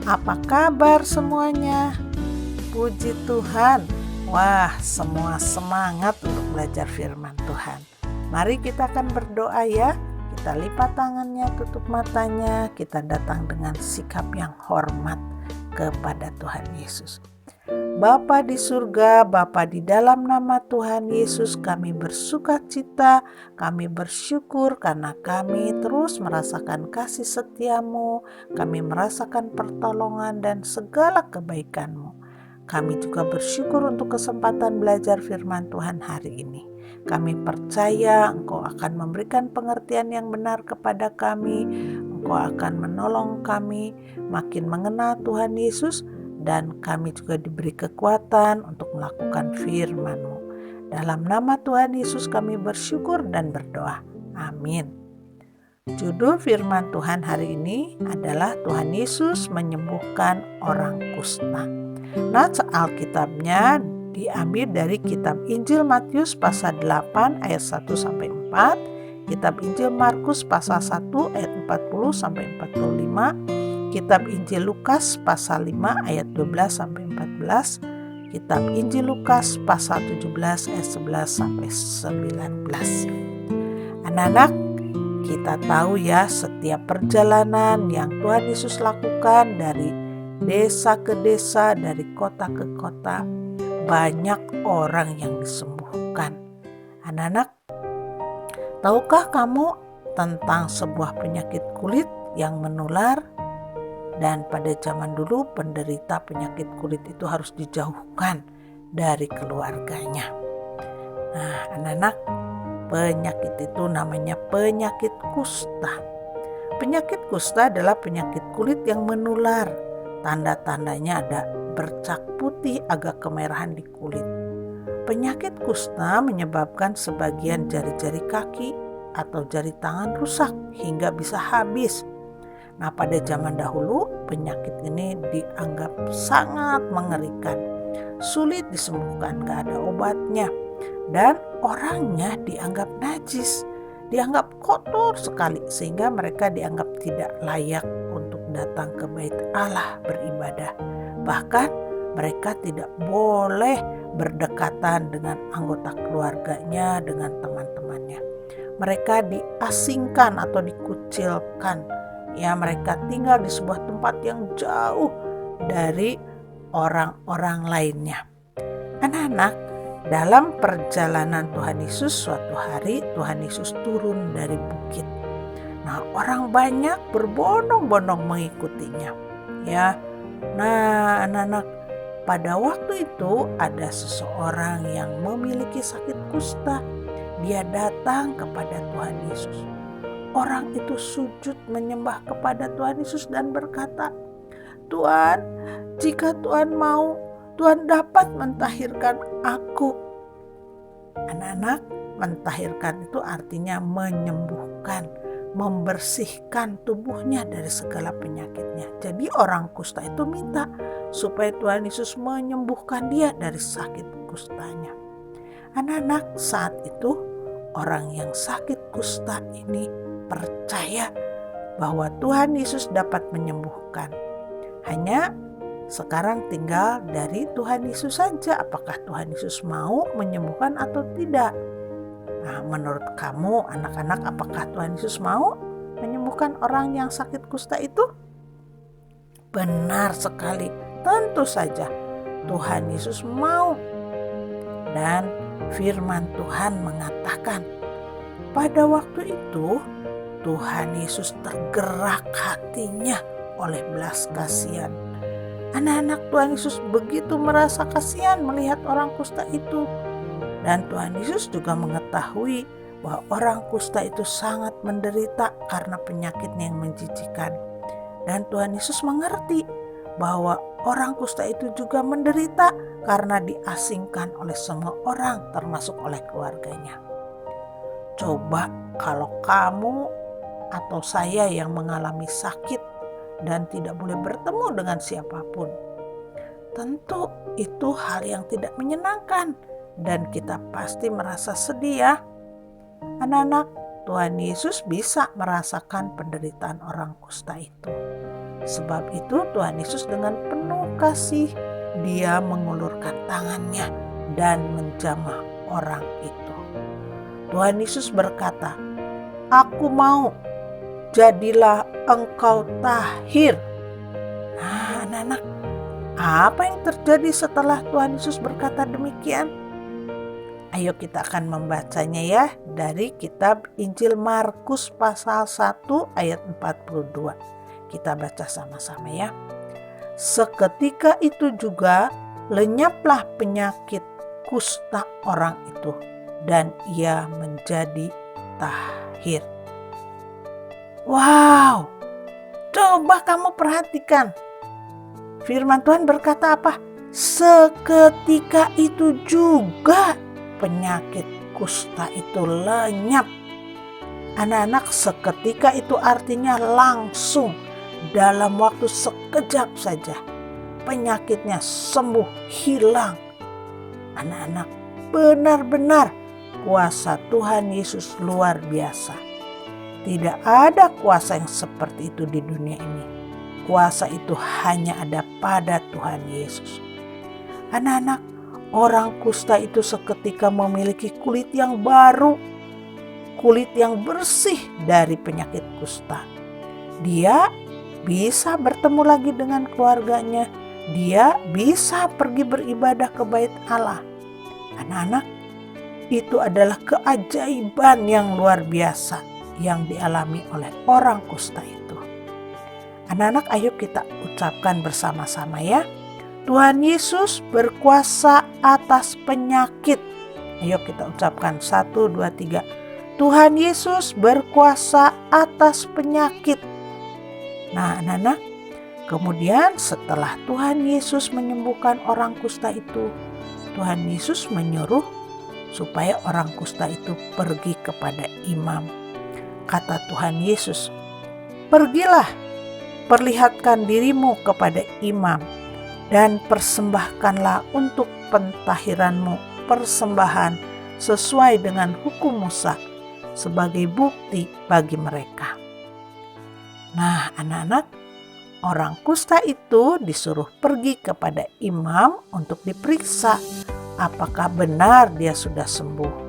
Apa kabar semuanya? Puji Tuhan. Wah, semua semangat untuk belajar firman Tuhan. Mari kita akan berdoa ya. Kita lipat tangannya, tutup matanya. Kita datang dengan sikap yang hormat kepada Tuhan Yesus. Bapa di surga, Bapa di dalam nama Tuhan Yesus, kami bersuka cita, kami bersyukur karena kami terus merasakan kasih setia-Mu, kami merasakan pertolongan dan segala kebaikan-Mu. Kami juga bersyukur untuk kesempatan belajar firman Tuhan hari ini. Kami percaya Engkau akan memberikan pengertian yang benar kepada kami, Engkau akan menolong kami makin mengenal Tuhan Yesus, dan kami juga diberi kekuatan untuk melakukan firman-Mu. Dalam nama Tuhan Yesus kami bersyukur dan berdoa. Amin. Judul firman Tuhan hari ini adalah Tuhan Yesus menyembuhkan orang kusta. Nah, Alkitabnya diambil dari kitab Injil Matius pasal 8 ayat 1-4, kitab Injil Markus pasal 1 ayat 40-45, Kitab Injil Lukas pasal 5 ayat 12-14, Kitab Injil Lukas pasal 17 ayat 11-19. Anak-anak, kita tahu ya setiap perjalanan yang Tuhan Yesus lakukan dari desa ke desa, dari kota ke kota, banyak orang yang disembuhkan. Anak-anak, tahukah kamu tentang sebuah penyakit kulit yang menular? Dan pada zaman dulu penderita penyakit kulit itu harus dijauhkan dari keluarganya. Nah, anak-anak, penyakit itu namanya penyakit kusta. Penyakit kusta adalah penyakit kulit yang menular. Tanda-tandanya ada bercak putih agak kemerahan di kulit. Penyakit kusta menyebabkan sebagian jari-jari kaki atau jari tangan rusak hingga bisa habis. Nah, pada zaman dahulu penyakit ini dianggap sangat mengerikan, sulit disembuhkan, gak ada obatnya, dan orangnya dianggap najis, dianggap kotor sekali, sehingga mereka dianggap tidak layak untuk datang ke bait Allah beribadah. Bahkan mereka tidak boleh berdekatan dengan anggota keluarganya, dengan teman-temannya. Mereka diasingkan atau dikucilkan. Ya, mereka tinggal di sebuah tempat yang jauh dari orang-orang lainnya. Anak-anak, dalam perjalanan Tuhan Yesus, suatu hari Tuhan Yesus turun dari bukit. Nah, orang banyak berbondong-bondong mengikutinya. Ya, nah anak-anak, pada waktu itu ada seseorang yang memiliki sakit kusta. Dia datang kepada Tuhan Yesus. Orang itu sujud menyembah kepada Tuhan Yesus dan berkata, "Tuhan, jika Tuhan mau, Tuhan dapat mentahirkan aku." Anak-anak, mentahirkan itu artinya menyembuhkan, membersihkan tubuhnya dari segala penyakitnya. Jadi orang kusta itu minta supaya Tuhan Yesus menyembuhkan dia dari sakit kustanya. Anak-anak, saat itu orang yang sakit kusta ini percaya bahwa Tuhan Yesus dapat menyembuhkan. Hanya sekarang tinggal dari Tuhan Yesus saja, apakah Tuhan Yesus mau menyembuhkan atau tidak. Nah, menurut kamu anak-anak, apakah Tuhan Yesus mau menyembuhkan orang yang sakit kusta itu? Benar sekali, tentu saja Tuhan Yesus mau. Dan firman Tuhan mengatakan, pada waktu itu Tuhan Yesus tergerak hatinya oleh belas kasihan. Anak-anak, Tuhan Yesus begitu merasa kasihan melihat orang kusta itu. Dan Tuhan Yesus juga mengetahui bahwa orang kusta itu sangat menderita karena penyakitnya yang menjijikan. Dan Tuhan Yesus mengerti bahwa orang kusta itu juga menderita karena diasingkan oleh semua orang, termasuk oleh keluarganya. Coba kalau kamu atau saya yang mengalami sakit dan tidak boleh bertemu dengan siapapun, tentu itu hal yang tidak menyenangkan dan kita pasti merasa sedih ya. Anak-anak, Tuhan Yesus bisa merasakan penderitaan orang kusta itu. Sebab itu Tuhan Yesus dengan penuh kasih, dia mengulurkan tangannya dan menjamah orang itu. Tuhan Yesus berkata, "Aku mau, jadilah engkau tahir." Nah, anak-anak, apa yang terjadi setelah Tuhan Yesus berkata demikian? Ayo kita akan membacanya ya dari kitab Injil Markus pasal 1 ayat 42. Kita baca sama-sama ya. Seketika itu juga lenyaplah penyakit kusta orang itu dan ia menjadi tahir. Wow, coba kamu perhatikan. Firman Tuhan berkata apa? Seketika itu juga penyakit kusta itu lenyap. Anak-anak, seketika itu artinya langsung, dalam waktu sekejap saja penyakitnya sembuh, hilang. Anak-anak, benar-benar kuasa Tuhan Yesus luar biasa. Tidak ada kuasa yang seperti itu di dunia ini. Kuasa itu hanya ada pada Tuhan Yesus. Anak-anak, orang kusta itu seketika memiliki kulit yang baru, kulit yang bersih dari penyakit kusta. Dia bisa bertemu lagi dengan keluarganya, dia bisa pergi beribadah ke bait Allah. Anak-anak, itu adalah keajaiban yang luar biasa yang dialami oleh orang kusta itu. Anak-anak, ayo kita ucapkan bersama-sama ya. Tuhan Yesus berkuasa atas penyakit. Ayo kita ucapkan 1, 2, 3. Tuhan Yesus berkuasa atas penyakit. Nah, anak-anak, kemudian setelah Tuhan Yesus menyembuhkan orang kusta itu, Tuhan Yesus menyuruh supaya orang kusta itu pergi kepada imam. Kata Tuhan Yesus, "Pergilah, perlihatkan dirimu kepada imam, dan persembahkanlah untuk pentahiranmu persembahan sesuai dengan hukum Musa sebagai bukti bagi mereka." Nah, anak-anak, orang kusta itu disuruh pergi kepada imam untuk diperiksa apakah benar dia sudah sembuh.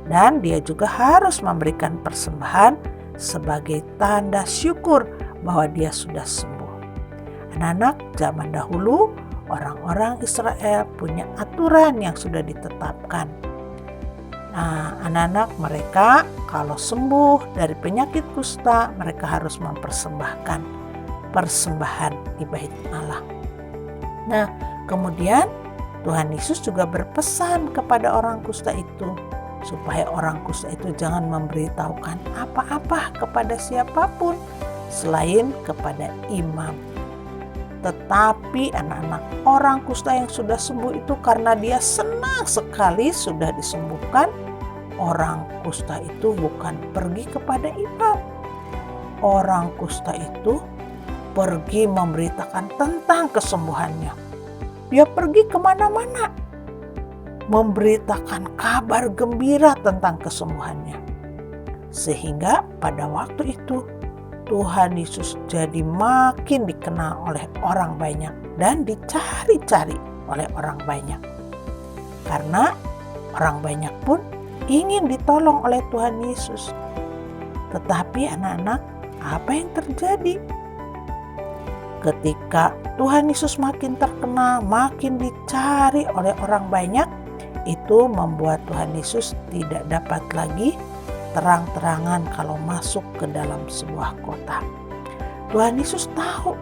Dan dia juga harus memberikan persembahan sebagai tanda syukur bahwa dia sudah sembuh. Anak-anak, zaman dahulu orang-orang Israel punya aturan yang sudah ditetapkan. Nah, anak-anak, mereka kalau sembuh dari penyakit kusta, mereka harus mempersembahkan persembahan di bait Allah. Nah, kemudian Tuhan Yesus juga berpesan kepada orang kusta itu supaya orang kusta itu jangan memberitahukan apa-apa kepada siapapun selain kepada imam. Tetapi anak-anak, orang kusta yang sudah sembuh itu karena dia senang sekali sudah disembuhkan, orang kusta itu bukan pergi kepada imam. Orang kusta itu pergi memberitakan tentang kesembuhannya. Dia pergi kemana-mana, memberitakan kabar gembira tentang kesembuhannya. Sehingga pada waktu itu Tuhan Yesus jadi makin dikenal oleh orang banyak dan dicari-cari oleh orang banyak. Karena orang banyak pun ingin ditolong oleh Tuhan Yesus. Tetapi anak-anak, apa yang terjadi? Ketika Tuhan Yesus makin terkenal, makin dicari oleh orang banyak, itu membuat Tuhan Yesus tidak dapat lagi terang-terangan kalau masuk ke dalam sebuah kota. Tuhan Yesus tahu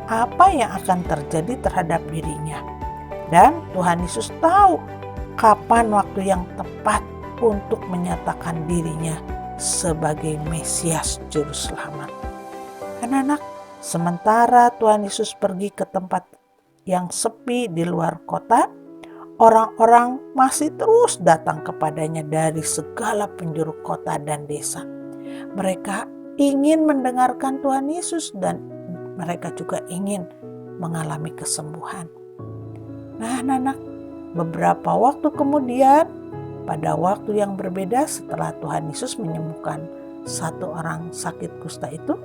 apa yang akan terjadi terhadap dirinya. Dan Tuhan Yesus tahu kapan waktu yang tepat untuk menyatakan dirinya sebagai Mesias Juru Selamat. Anak-anak, sementara Tuhan Yesus pergi ke tempat yang sepi di luar kota, orang-orang masih terus datang kepadanya dari segala penjuru kota dan desa. Mereka ingin mendengarkan Tuhan Yesus dan mereka juga ingin mengalami kesembuhan. Nah, anak-anak, beberapa waktu kemudian, pada waktu yang berbeda setelah Tuhan Yesus menyembuhkan satu orang sakit kusta itu,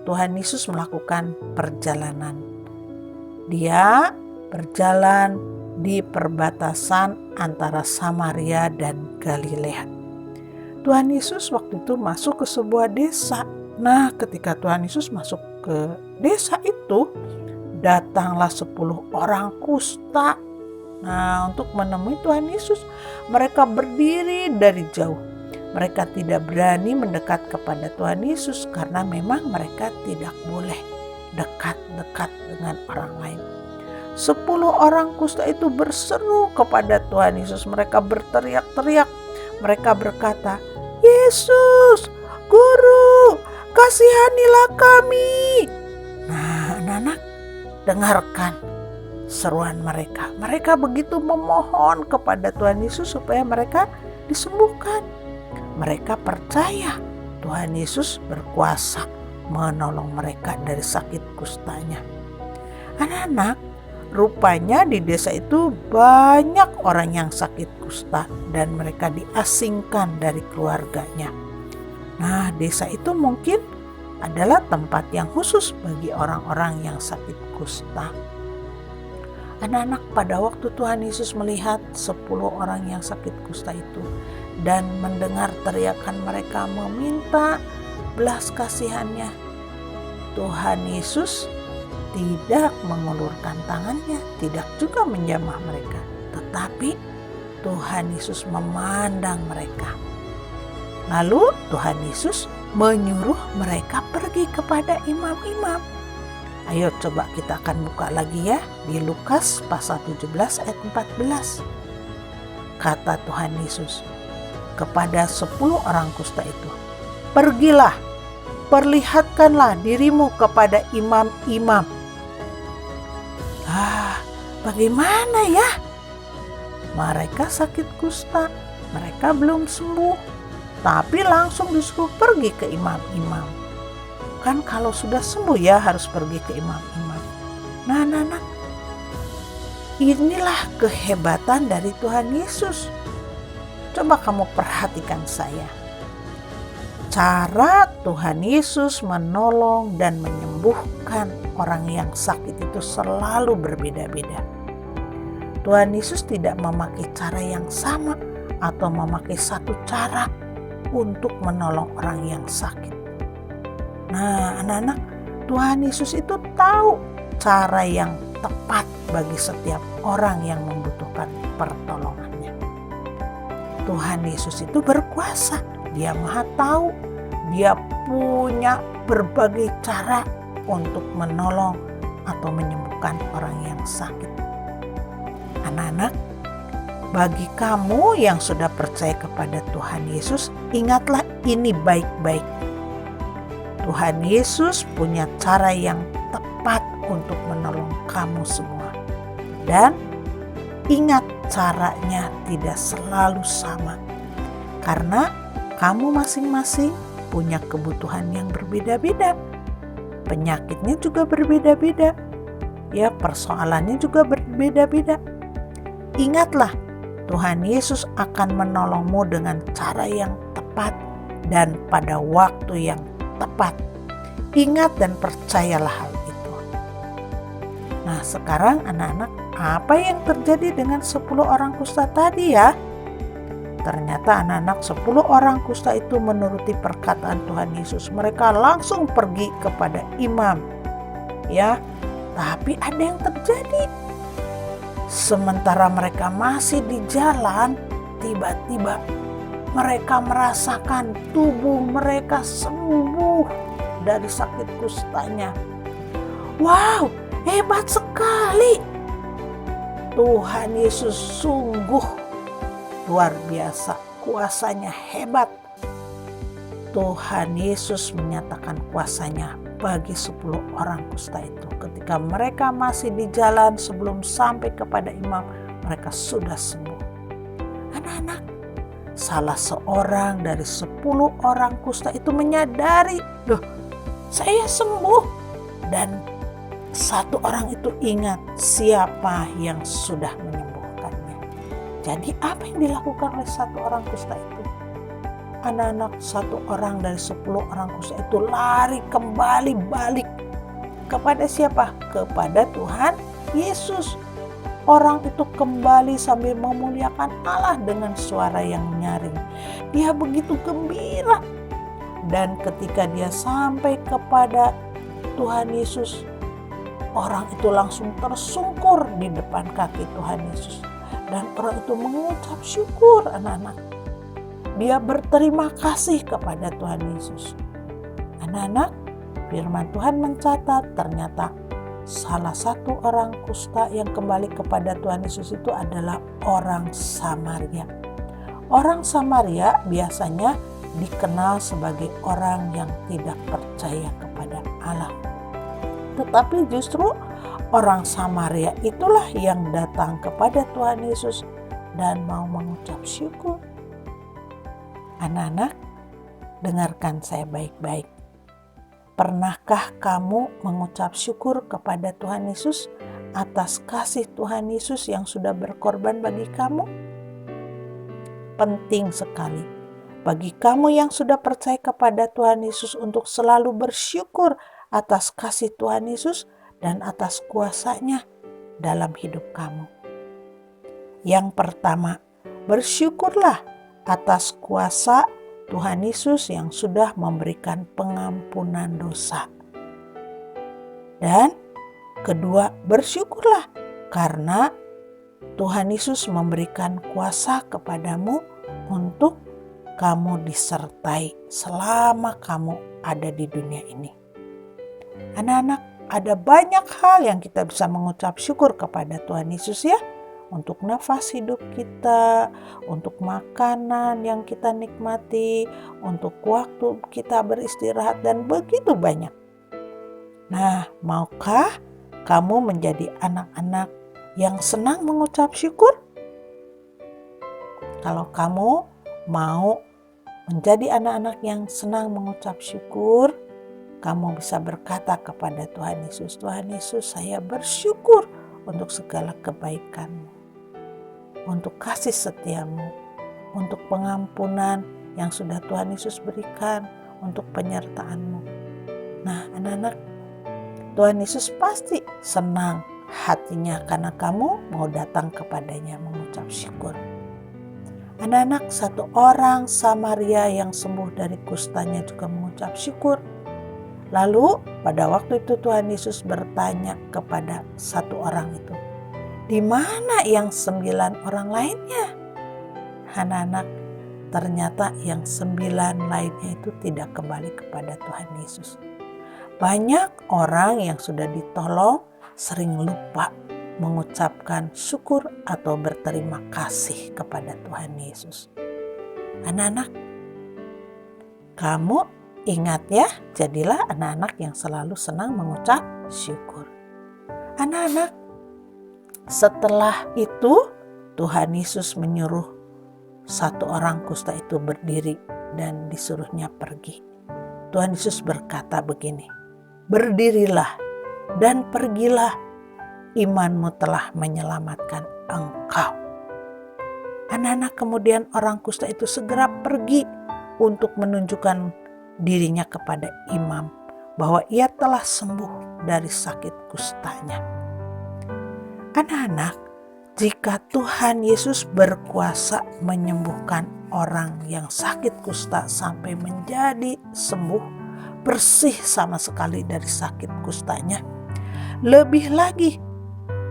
Tuhan Yesus melakukan perjalanan. Dia berjalan di perbatasan antara Samaria dan Galilea. Tuhan Yesus waktu itu masuk ke sebuah desa. Nah, ketika Tuhan Yesus masuk ke desa itu, datanglah 10 orang kusta. Nah, untuk menemui Tuhan Yesus, mereka berdiri dari jauh. Mereka tidak berani mendekat kepada Tuhan Yesus karena memang mereka tidak boleh dekat-dekat dengan orang lain. 10 orang kusta itu berseru kepada Tuhan Yesus. Mereka berteriak-teriak. Mereka berkata, "Yesus, Guru, kasihanilah kami." Nah, anak-anak, dengarkan seruan mereka. Mereka begitu memohon kepada Tuhan Yesus supaya mereka disembuhkan. Mereka percaya Tuhan Yesus berkuasa menolong mereka dari sakit kustanya. Anak-anak, rupanya di desa itu banyak orang yang sakit kusta dan mereka diasingkan dari keluarganya. Nah, desa itu mungkin adalah tempat yang khusus bagi orang-orang yang sakit kusta. Anak-anak, pada waktu Tuhan Yesus melihat 10 orang yang sakit kusta itu dan mendengar teriakan mereka meminta belas kasihannya, Tuhan Yesus tidak mengulurkan tangannya, tidak juga menjamah mereka, tetapi Tuhan Yesus memandang mereka. Lalu Tuhan Yesus menyuruh mereka pergi kepada imam-imam. Ayo coba kita akan buka lagi ya di Lukas pasal 17 ayat 14. Kata Tuhan Yesus kepada 10 orang kusta itu, "Pergilah, perlihatkanlah dirimu kepada imam-imam." Bagaimana ya? Mereka sakit kusta, mereka belum sembuh, tapi langsung disuruh pergi ke imam-imam. Kan kalau sudah sembuh ya harus pergi ke imam-imam. Nah, anak-anak, inilah kehebatan dari Tuhan Yesus. Coba kamu perhatikan saya. Cara Tuhan Yesus menolong dan menyembuhkan orang yang sakit itu selalu berbeda-beda. Tuhan Yesus tidak memakai cara yang sama atau memakai satu cara untuk menolong orang yang sakit. Nah, anak-anak, Tuhan Yesus itu tahu cara yang tepat bagi setiap orang yang membutuhkan pertolongannya. Tuhan Yesus itu berkuasa, Dia Maha Tahu, Dia punya berbagai cara untuk menolong atau menyembuhkan orang yang sakit. Anak-anak, bagi kamu yang sudah percaya kepada Tuhan Yesus, ingatlah ini baik-baik. Tuhan Yesus punya cara yang tepat untuk menolong kamu semua. Dan ingat, caranya tidak selalu sama. Karena kamu masing-masing punya kebutuhan yang berbeda-beda. Penyakitnya juga berbeda-beda. Ya, persoalannya juga berbeda-beda. Ingatlah, Tuhan Yesus akan menolongmu dengan cara yang tepat dan pada waktu yang tepat. Ingat dan percayalah hal itu. Nah, sekarang anak-anak, apa yang terjadi dengan 10 orang kusta tadi ya? Ternyata anak-anak 10 orang kusta itu menuruti perkataan Tuhan Yesus. Mereka langsung pergi kepada imam. Ya, tapi ada yang terjadi. Sementara mereka masih di jalan, tiba-tiba mereka merasakan tubuh mereka sembuh dari sakit kustanya. Wow, hebat sekali. Tuhan Yesus sungguh luar biasa, kuasanya hebat. Tuhan Yesus menyatakan kuasanya bagi 10 orang kusta itu. Ketika mereka masih di jalan sebelum sampai kepada imam, mereka sudah sembuh. Anak-anak, salah seorang dari 10 orang kusta itu menyadari, loh, saya sembuh. Dan satu orang itu ingat siapa yang sudah menyembuhkannya. Jadi apa yang dilakukan oleh satu orang kusta itu? anak-anak 1 orang dari 10 orang kusta itu lari kembali balik kepada siapa? Kepada Tuhan Yesus. Orang itu kembali sambil memuliakan Allah dengan suara yang nyaring. Dia begitu gembira. Dan ketika dia sampai kepada Tuhan Yesus, orang itu langsung tersungkur di depan kaki Tuhan Yesus. Dan orang itu mengucap syukur, anak-anak. Dia berterima kasih kepada Tuhan Yesus. Anak-anak, firman Tuhan mencatat ternyata salah satu orang kusta yang kembali kepada Tuhan Yesus itu adalah orang Samaria. Orang Samaria biasanya dikenal sebagai orang yang tidak percaya kepada Allah. Tetapi justru orang Samaria itulah yang datang kepada Tuhan Yesus dan mau mengucap syukur. Anak-anak, dengarkan saya baik-baik. Pernahkah kamu mengucap syukur kepada Tuhan Yesus atas kasih Tuhan Yesus yang sudah berkorban bagi kamu? Penting sekali bagi kamu yang sudah percaya kepada Tuhan Yesus untuk selalu bersyukur atas kasih Tuhan Yesus dan atas kuasa-Nya dalam hidup kamu. Yang pertama, bersyukurlah atas kuasa Tuhan Yesus yang sudah memberikan pengampunan dosa. Dan kedua, bersyukurlah karena Tuhan Yesus memberikan kuasa kepadamu untuk kamu disertai selama kamu ada di dunia ini. Anak-anak, ada banyak hal yang kita bisa mengucap syukur kepada Tuhan Yesus ya. Untuk nafas hidup kita, untuk makanan yang kita nikmati, untuk waktu kita beristirahat, dan begitu banyak. Nah, maukah kamu menjadi anak-anak yang senang mengucap syukur? Kalau kamu mau menjadi anak-anak yang senang mengucap syukur, kamu bisa berkata kepada Tuhan Yesus, Tuhan Yesus, saya bersyukur untuk segala kebaikan-Mu, untuk kasih setia-Mu, untuk pengampunan yang sudah Tuhan Yesus berikan, untuk penyertaan-Mu. Nah, anak-anak, Tuhan Yesus pasti senang hatinya karena kamu mau datang kepadanya mengucap syukur. Anak-anak, 1 orang Samaria yang sembuh dari kustanya juga mengucap syukur. Lalu pada waktu itu Tuhan Yesus bertanya kepada 1 orang itu, di mana yang 9 orang lainnya? Anak-anak, ternyata yang 9 lainnya itu tidak kembali kepada Tuhan Yesus. Banyak orang yang sudah ditolong sering lupa mengucapkan syukur atau berterima kasih kepada Tuhan Yesus. Anak-anak, kamu ingat ya, jadilah anak-anak yang selalu senang mengucap syukur. Anak-anak, setelah itu Tuhan Yesus menyuruh 1 orang kusta itu berdiri dan disuruhnya pergi. Tuhan Yesus berkata begini, berdirilah dan pergilah, imanmu telah menyelamatkan engkau. Anak-anak, kemudian orang kusta itu segera pergi untuk menunjukkan dirinya kepada imam bahwa ia telah sembuh dari sakit kustanya. Anak-anak, jika Tuhan Yesus berkuasa menyembuhkan orang yang sakit kusta sampai menjadi sembuh, bersih sama sekali dari sakit kustanya, lebih lagi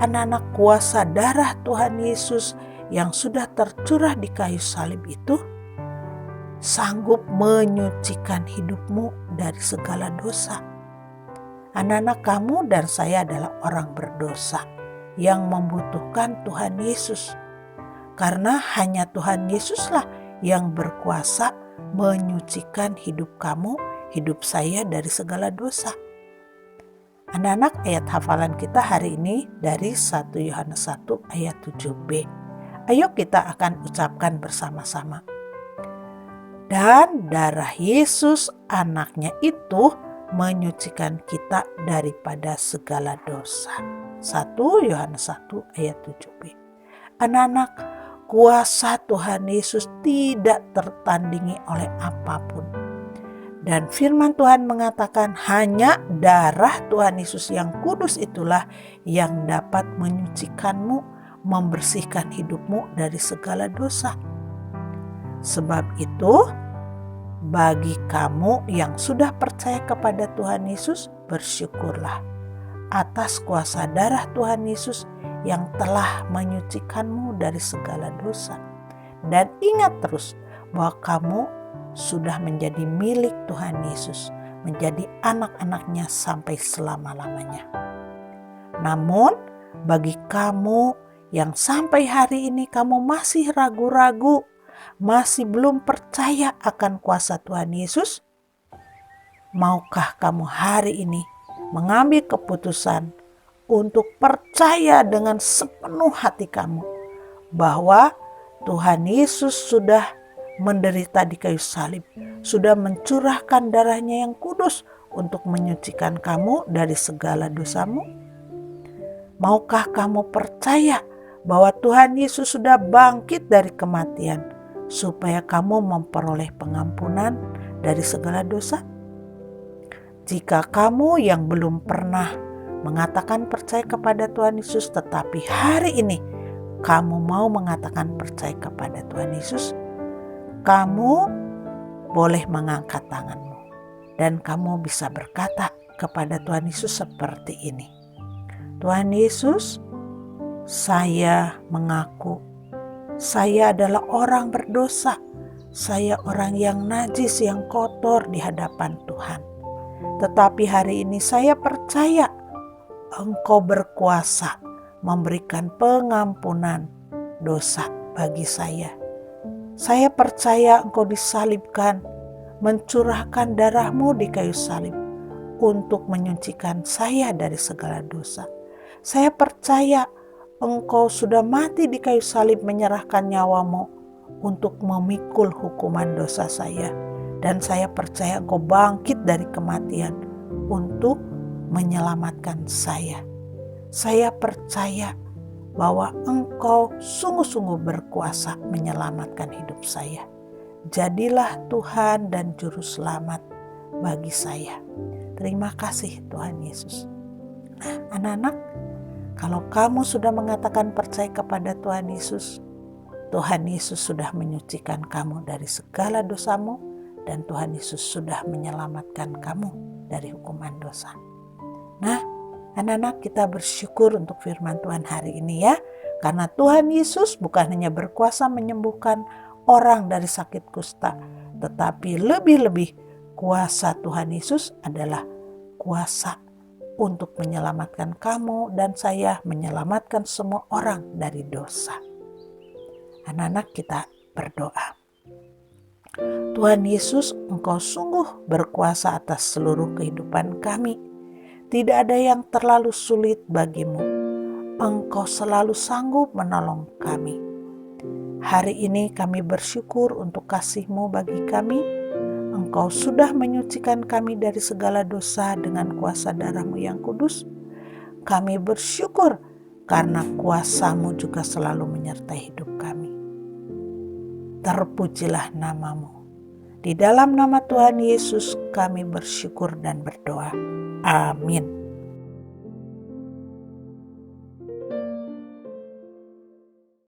anak-anak, kuasa darah Tuhan Yesus yang sudah tercurah di kayu salib itu sanggup menyucikan hidupmu dari segala dosa. Anak-anak, kamu dan saya adalah orang berdosa yang membutuhkan Tuhan Yesus. Karena hanya Tuhan Yesuslah yang berkuasa menyucikan hidup kamu, hidup saya dari segala dosa. Anak-anak, ayat hafalan kita hari ini dari 1 Yohanes 1 ayat 7b. Ayo kita akan ucapkan bersama-sama. Dan darah Yesus anaknya itu menyucikan kita daripada segala dosa. 1 Yohanes 1 ayat 7b. Anak-anak, Kuasa Tuhan Yesus tidak tertandingi oleh apapun. Dan firman Tuhan mengatakan hanya darah Tuhan Yesus yang kudus itulah yang dapat menyucikanmu, membersihkan hidupmu dari segala dosa. Sebab itu, bagi kamu yang sudah percaya kepada Tuhan Yesus, bersyukurlah atas kuasa darah Tuhan Yesus yang telah menyucikanmu dari segala dosa. Dan ingat terus bahwa kamu sudah menjadi milik Tuhan Yesus, menjadi anak-anaknya sampai selama-lamanya. Namun bagi kamu yang sampai hari ini kamu masih ragu-ragu, masih belum percaya akan kuasa Tuhan Yesus, maukah kamu hari ini mengambil keputusan untuk percaya dengan sepenuh hati kamu bahwa Tuhan Yesus sudah menderita di kayu salib, sudah mencurahkan darahnya yang kudus untuk menyucikan kamu dari segala dosamu? Maukah kamu percaya bahwa Tuhan Yesus sudah bangkit dari kematian supaya kamu memperoleh pengampunan dari segala dosa? Jika kamu yang belum pernah mengatakan percaya kepada Tuhan Yesus, tetapi hari ini kamu mau mengatakan percaya kepada Tuhan Yesus, kamu boleh mengangkat tanganmu dan kamu bisa berkata kepada Tuhan Yesus seperti ini. Tuhan Yesus, saya mengaku saya adalah orang berdosa. Saya orang yang najis, yang kotor di hadapan Tuhan. Tetapi hari ini saya percaya Engkau berkuasa memberikan pengampunan dosa bagi saya. Saya percaya Engkau disalibkan, mencurahkan darah-Mu di kayu salib untuk menyucikan saya dari segala dosa. Saya percaya Engkau sudah mati di kayu salib menyerahkan nyawa-Mu untuk memikul hukuman dosa saya. Dan saya percaya Engkau bangkit dari kematian untuk menyelamatkan saya. Saya percaya bahwa Engkau sungguh-sungguh berkuasa menyelamatkan hidup saya. Jadilah Tuhan dan Juru Selamat bagi saya. Terima kasih Tuhan Yesus. Nah, anak-anak, kalau kamu sudah mengatakan percaya kepada Tuhan Yesus, Tuhan Yesus sudah menyucikan kamu dari segala dosamu dan Tuhan Yesus sudah menyelamatkan kamu dari hukuman dosa. Nah, anak-anak, kita bersyukur untuk firman Tuhan hari ini ya. Karena Tuhan Yesus bukan hanya berkuasa menyembuhkan orang dari sakit kusta, tetapi lebih-lebih kuasa Tuhan Yesus adalah kuasa untuk menyelamatkan kamu dan saya, menyelamatkan semua orang dari dosa. Anak-anak, kita berdoa. Tuhan Yesus, Engkau sungguh berkuasa atas seluruh kehidupan kami. Tidak ada yang terlalu sulit bagimu. Engkau selalu sanggup menolong kami. Hari ini kami bersyukur untuk kasih-Mu bagi kami. Engkau sudah menyucikan kami dari segala dosa dengan kuasa darah-Mu yang kudus. Kami bersyukur karena kuasa-Mu juga selalu menyertai hidup kami. Terpujilah nama-Mu. Di dalam nama Tuhan Yesus kami bersyukur dan berdoa. Amin.